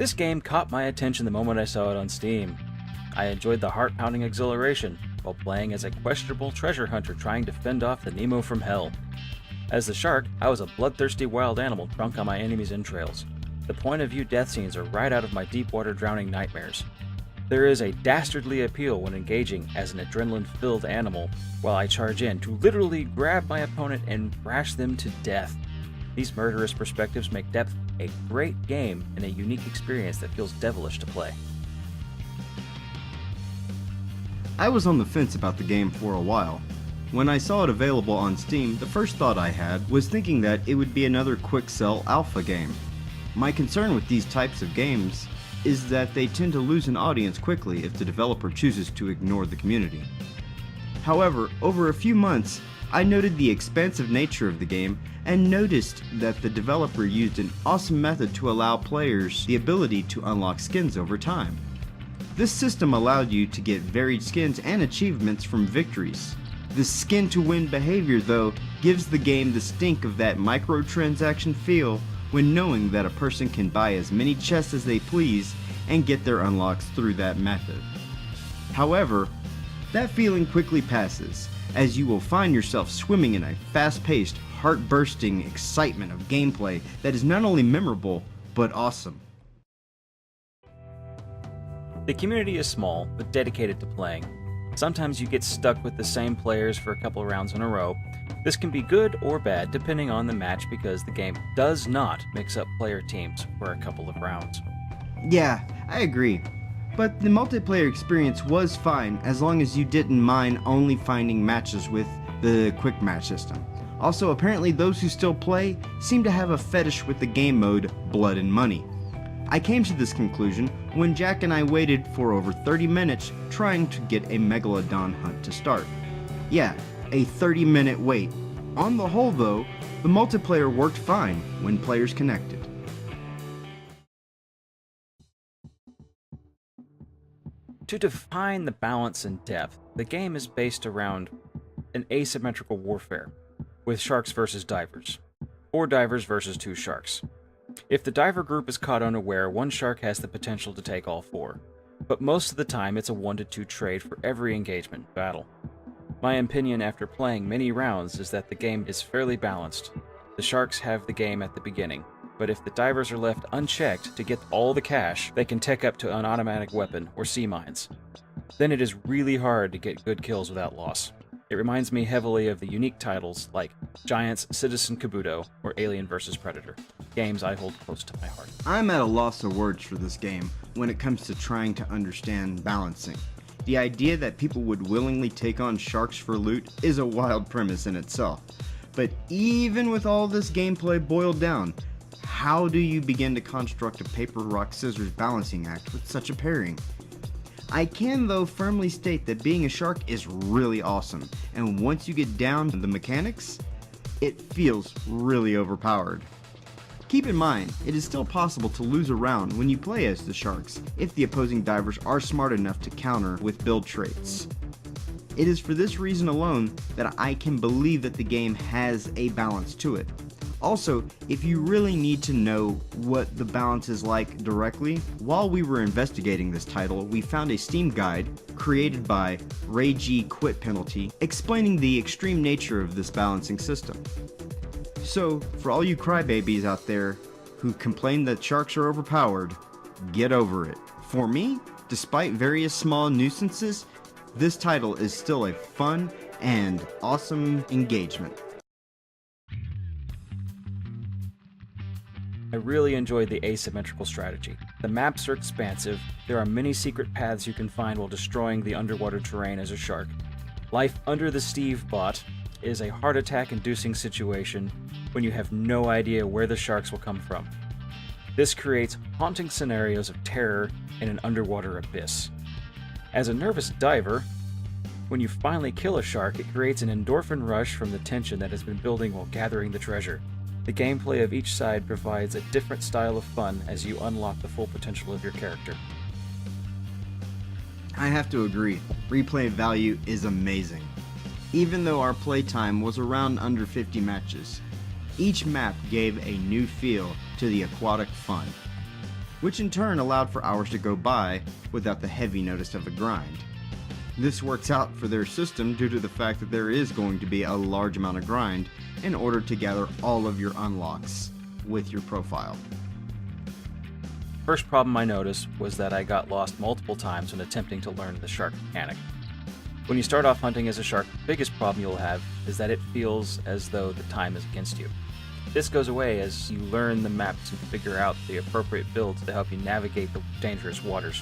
This game caught my attention the moment I saw it on Steam. I enjoyed the heart-pounding exhilaration while playing as a questionable treasure hunter trying to fend off the Nemo from hell. As the shark, I was a bloodthirsty wild animal drunk on my enemy's entrails. The point-of-view death scenes are right out of my deep-water drowning nightmares. There is a dastardly appeal when engaging as an adrenaline-filled animal while I charge in to literally grab my opponent and thrash them to death. These murderous perspectives make Depth a great game and a unique experience that feels devilish to play. I was on the fence about the game for a while. When I saw it available on Steam, the first thought I had was thinking that it would be another quick sell alpha game. My concern with these types of games is that they tend to lose an audience quickly if the developer chooses to ignore the community. However, over a few months, I noted the expansive nature of the game and noticed that the developer used an awesome method to allow players the ability to unlock skins over time. This system allowed you to get varied skins and achievements from victories. The skin to win behavior, though, gives the game the stink of that microtransaction feel when knowing that a person can buy as many chests as they please and get their unlocks through that method. However, that feeling quickly passes, as you will find yourself swimming in a fast-paced, heart-bursting excitement of gameplay that is not only memorable, but awesome. The community is small, but dedicated to playing. Sometimes you get stuck with the same players for a couple rounds in a row. This can be good or bad depending on the match because the game does not mix up player teams for a couple of rounds. Yeah, I agree. But the multiplayer experience was fine as long as you didn't mind only finding matches with the quick match system. Also, apparently those who still play seem to have a fetish with the game mode Blood and Money. I came to this conclusion when Jack and I waited for over 30 minutes trying to get a Megalodon hunt to start. Yeah, a 30-minute wait. On the whole though, the multiplayer worked fine when players connected. To define the balance and depth, the game is based around an asymmetrical warfare, with sharks versus divers, or divers versus two sharks. If the diver group is caught unaware, one shark has the potential to take all four, but most of the time it's a 1-to-2 trade for every engagement battle. My opinion after playing many rounds is that the game is fairly balanced. The sharks have the game at the beginning, but if the divers are left unchecked to get all the cash, they can tech up to an automatic weapon or sea mines. Then it is really hard to get good kills without loss. It reminds me heavily of the unique titles like Giants, Citizen Kabuto, or Alien vs. Predator, games I hold close to my heart. I'm at a loss of words for this game when it comes to trying to understand balancing. The idea that people would willingly take on sharks for loot is a wild premise in itself. But even with all this gameplay boiled down, how do you begin to construct a paper, rock, scissors balancing act with such a pairing? I can though firmly state that being a shark is really awesome, and once you get down to the mechanics, it feels really overpowered. Keep in mind, it is still possible to lose a round when you play as the sharks, if the opposing divers are smart enough to counter with build traits. It is for this reason alone that I can believe that the game has a balance to it. Also, if you really need to know what the balance is like directly, while we were investigating this title, we found a Steam guide created by Ray G Quit Penalty explaining the extreme nature of this balancing system. So, for all you crybabies out there who complain that sharks are overpowered, get over it. For me, despite various small nuisances, this title is still a fun and awesome engagement. I really enjoyed the asymmetrical strategy. The maps are expansive, there are many secret paths you can find while destroying the underwater terrain as a shark. Life under the Steve bot is a heart attack inducing situation when you have no idea where the sharks will come from. This creates haunting scenarios of terror in an underwater abyss. As a nervous diver, when you finally kill a shark, it creates an endorphin rush from the tension that has been building while gathering the treasure. The gameplay of each side provides a different style of fun as you unlock the full potential of your character. I have to agree, replay value is amazing. Even though our playtime was around under 50 matches, each map gave a new feel to the aquatic fun. which in turn allowed for hours to go by without the heavy notice of a grind. This works out for their system due to the fact that there is going to be a large amount of grind in order to gather all of your unlocks with your profile. First problem I noticed was that I got lost multiple times when attempting to learn the shark mechanic. When you start off hunting as a shark, the biggest problem you'll have is that it feels as though the time is against you. This goes away as you learn the maps and figure out the appropriate builds to help you navigate the dangerous waters.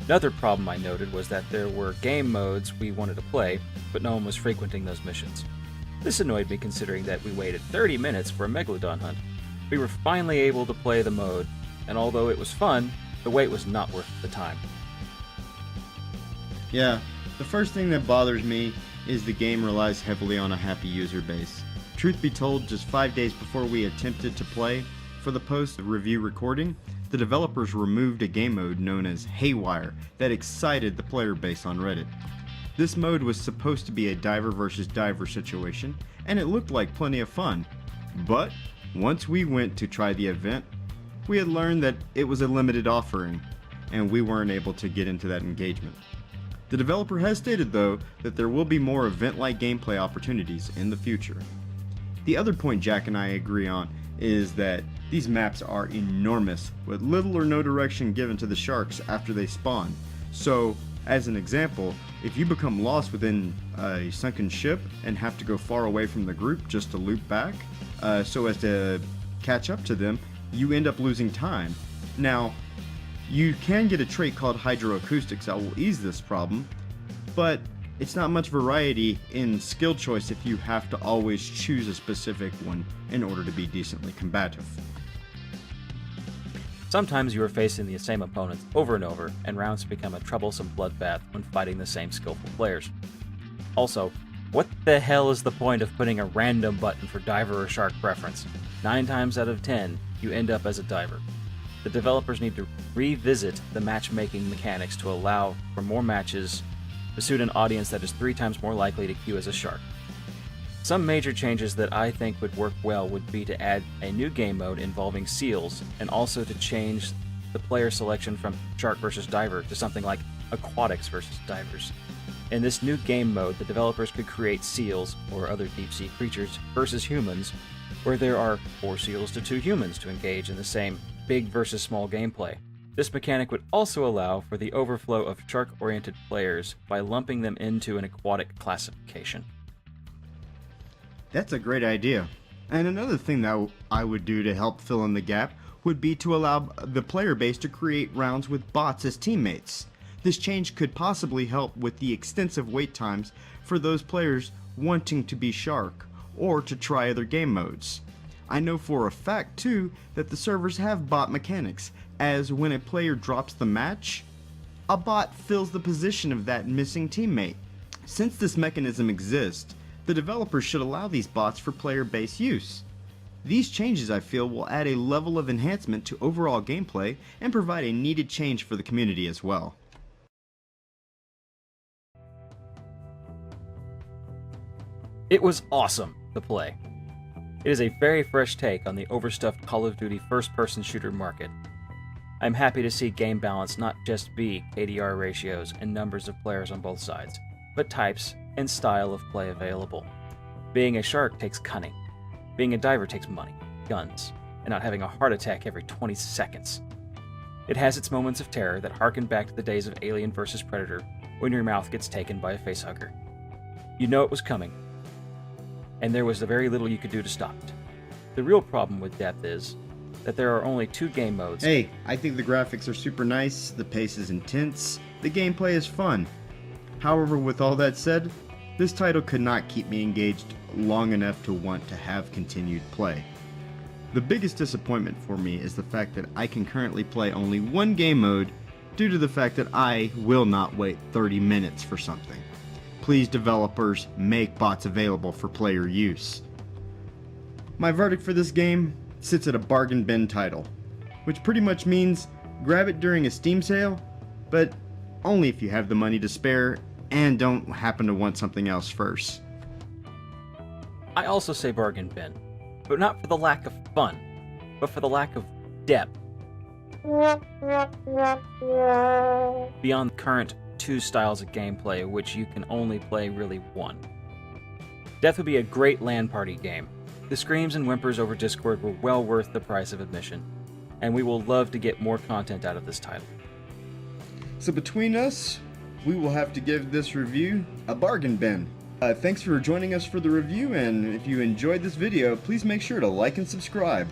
Another problem I noted was that there were game modes we wanted to play, but no one was frequenting those missions. This annoyed me considering that we waited 30 minutes for a Megalodon hunt. We were finally able to play the mode, and although it was fun, the wait was not worth the time. Yeah, the first thing that bothers me is the game relies heavily on a happy user base. Truth be told, just 5 days before we attempted to play for the post-review recording, the developers removed a game mode known as Haywire that excited the player base on Reddit. This mode was supposed to be a diver versus diver situation, and it looked like plenty of fun. But once we went to try the event, we had learned that it was a limited offering, and we weren't able to get into that engagement. The developer has stated though that there will be more event-like gameplay opportunities in the future. The other point Jack and I agree on is that these maps are enormous, with little or no direction given to the sharks after they spawn. So, as an example, if you become lost within a sunken ship and have to go far away from the group just to loop back, so as to catch up to them, you end up losing time. Now, you can get a trait called hydroacoustics that will ease this problem, but it's not much variety in skill choice if you have to always choose a specific one in order to be decently combative. Sometimes you are facing the same opponents over and over, and rounds become a troublesome bloodbath when fighting the same skillful players. Also, what the hell is the point of putting a random button for diver or shark preference? 9 times out of 10, you end up as a diver. The developers need to revisit the matchmaking mechanics to allow for more matches to suit an audience that is 3 times more likely to queue as a shark. Some major changes that I think would work well would be to add a new game mode involving seals, and also to change the player selection from shark versus diver to something like aquatics versus divers. In this new game mode, the developers could create seals, or other deep-sea creatures, versus humans, where there are 4 seals to 2 humans to engage in the same big versus small gameplay. This mechanic would also allow for the overflow of shark-oriented players by lumping them into an aquatic classification. That's a great idea. And another thing that I would do to help fill in the gap would be to allow the player base to create rounds with bots as teammates. This change could possibly help with the extensive wait times for those players wanting to be shark or to try other game modes. I know for a fact too that the servers have bot mechanics, as when a player drops the match, a bot fills the position of that missing teammate. Since this mechanism exists, the developers should allow these bots for player-based use. These changes, I feel, will add a level of enhancement to overall gameplay and provide a needed change for the community as well. It was awesome to play. It is a very fresh take on the overstuffed Call of Duty first-person shooter market. I'm happy to see game balance not just be ADR ratios and numbers of players on both sides, but types and style of play available. Being a shark takes cunning. Being a diver takes money, guns, and not having a heart attack every 20 seconds. It has its moments of terror that harken back to the days of Alien vs. Predator, when your mouth gets taken by a facehugger. You know it was coming, and there was very little you could do to stop it. The real problem with depth is that there are only 2 game modes. Hey, I think the graphics are super nice, the pace is intense, the gameplay is fun. However, with all that said, this title could not keep me engaged long enough to want to have continued play. The biggest disappointment for me is the fact that I can currently play only 1 game mode due to the fact that I will not wait 30 minutes for something. Please, developers, make bots available for player use. My verdict for this game sits at a bargain bin title, which pretty much means grab it during a Steam sale, but only if you have the money to spare and don't happen to want something else first. I also say bargain bin, but not for the lack of fun, but for the lack of depth. beyond current 2 styles of gameplay, which you can only play really one. Death would be a great LAN party game. The screams and whimpers over Discord were well worth the price of admission, and we will love to get more content out of this title. So between us, we will have to give this review a bargain bin. Thanks for joining us for the review, and if you enjoyed this video, please make sure to like and subscribe.